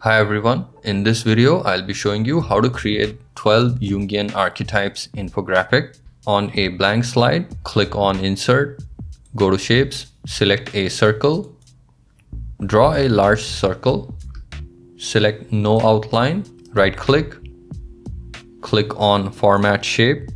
Hi everyone, in this video I'll be showing you how to create 12 Jungian Archetypes Infographic. On a blank slide, click on Insert, go to Shapes, select a circle, draw a large circle, select No Outline, right click on Format Shape.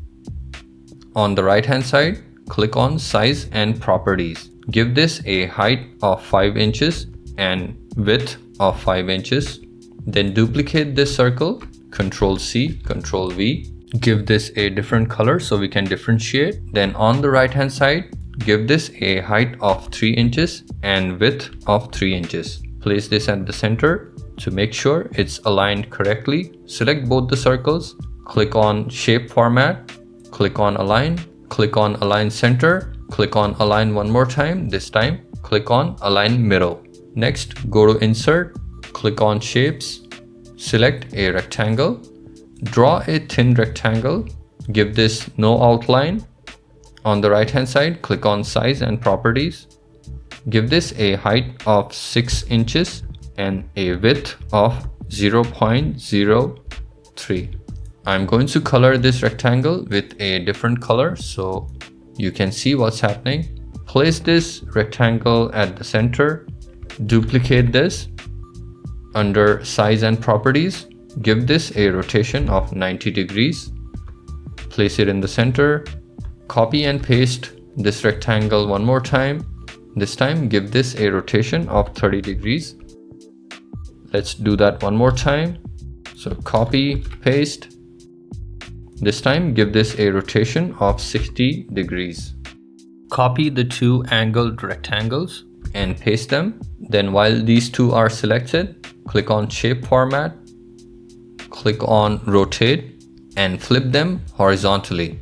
On the right hand side, click on Size and Properties. Give this a height of 5 inches and width of 5 inches. Then duplicate this circle, Ctrl C, Ctrl V. Give this a different color so we can differentiate. Then on the right hand side, give this a height of 3 inches and width of 3 inches. Place this at the center to make sure it's aligned correctly. Select both the circles, click on Shape Format, click on Align, click on Align Center, click on Align one more time. This time, click on Align Middle. Next, go to Insert, click on Shapes, select a rectangle, draw a thin rectangle, give this no outline. On the right hand side, click on Size and Properties. Give this a height of 6 inches and a width of 0.03. I'm going to color this rectangle with a different color so you can see what's happening. Place this rectangle at the center. Duplicate this. Under Size and Properties, give this a rotation of 90 degrees. Place it in the center. Copy and paste this rectangle one more time. This time, give this a rotation of 30 degrees. Let's do that one more time. So copy, paste. This time, give this a rotation of 60 degrees. Copy the two angled rectangles and paste them. Then while these two are selected, click on Shape Format, click on Rotate and flip them horizontally.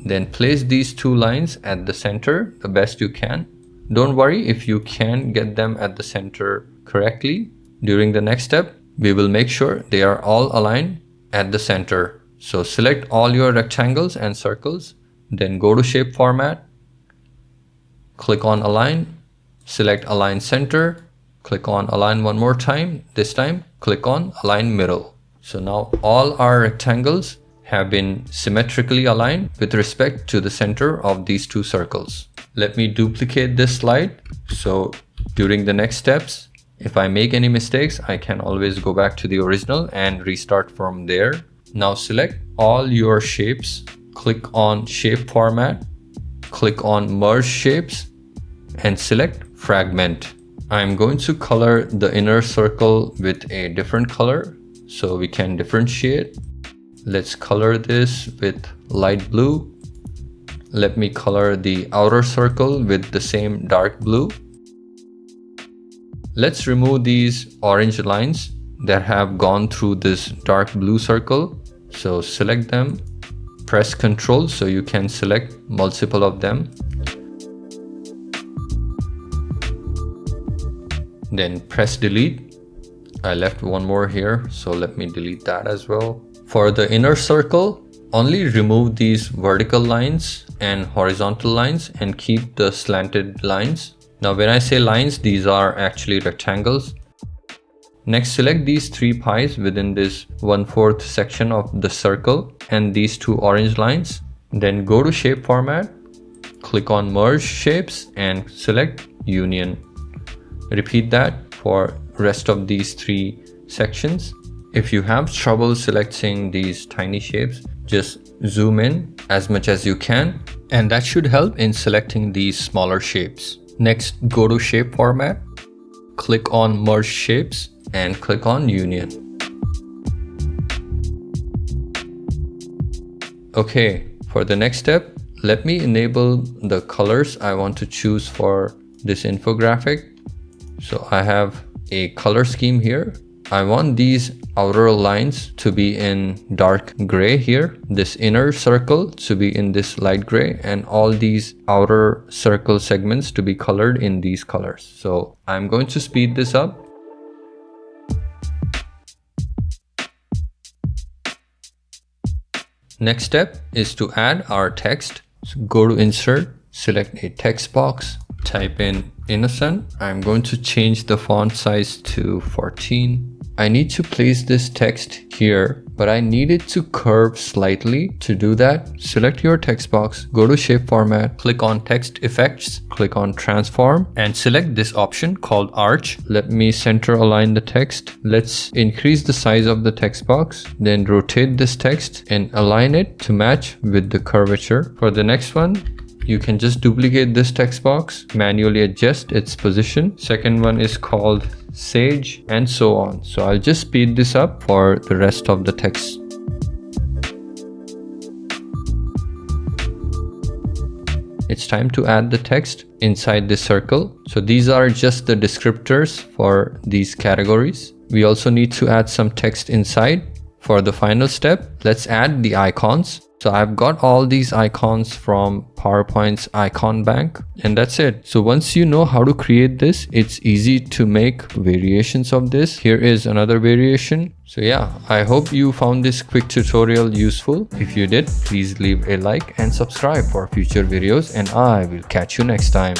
Then place these two lines at the center the best you can. Don't worry if you can't get them at the center correctly. During the next step, we will make sure they are all aligned at the center. So select all your rectangles and circles, then go to Shape Format, click on Align, select Align Center, click on Align one more time. This time, click on Align Middle. So now all our rectangles have been symmetrically aligned with respect to the center of these two circles. Let me duplicate this slide. So during the next steps, if I make any mistakes, I can always go back to the original and restart from there. Now select all your shapes, click on Shape Format, click on Merge Shapes and select Fragment. I'm going to color the inner circle with a different color so we can differentiate. Let's color this with light blue. Let me color the outer circle with the same dark blue. Let's remove these orange lines that have gone through this dark blue circle. So select them, press Ctrl so you can select multiple of them. Then press Delete. I left one more here, so let me delete that as well. For the inner circle, only remove these vertical lines and horizontal lines and keep the slanted lines. Now when I say lines, these are actually rectangles. Next, select these three pies within this 1/4 section of the circle and these two orange lines. Then go to Shape Format, click on Merge Shapes and select Union. Repeat that for rest of these three sections. If you have trouble selecting these tiny shapes, just zoom in as much as you can, and that should help in selecting these smaller shapes. Next, go to Shape Format, click on Merge Shapes and click on Union. Okay, for the next step, let me enable the colors I want to choose for this infographic. So I have a color scheme here. I want these outer lines to be in dark gray here, this inner circle to be in this light gray, and all these outer circle segments to be colored in these colors. So I'm going to speed this up. Next step is to add our text. So go to Insert, select a text box, type in Innocent. I'm going to change the font size to 14. I need to place this text here, but I need it to curve slightly. To do that, select your text box, go to shape format, click on text effects, click on transform, and select this option called arch. Let me center align the text. Let's increase the size of the text box, then rotate this text and align it to match with the curvature. For the next one, you can just duplicate this text box, manually adjust its position. Second one is called Sage, and so on. So I'll just speed this up for the rest of the text. It's time to add the text inside this circle. So these are just the descriptors for these categories. We also need to add some text inside. For the final step, let's add the icons. So I've got all these icons from PowerPoint's icon bank, and that's it. So once you know how to create this, it's easy to make variations of this. Here is another variation. So yeah, I hope you found this quick tutorial useful. If you did, please leave a like and subscribe for future videos, and I will catch you next time.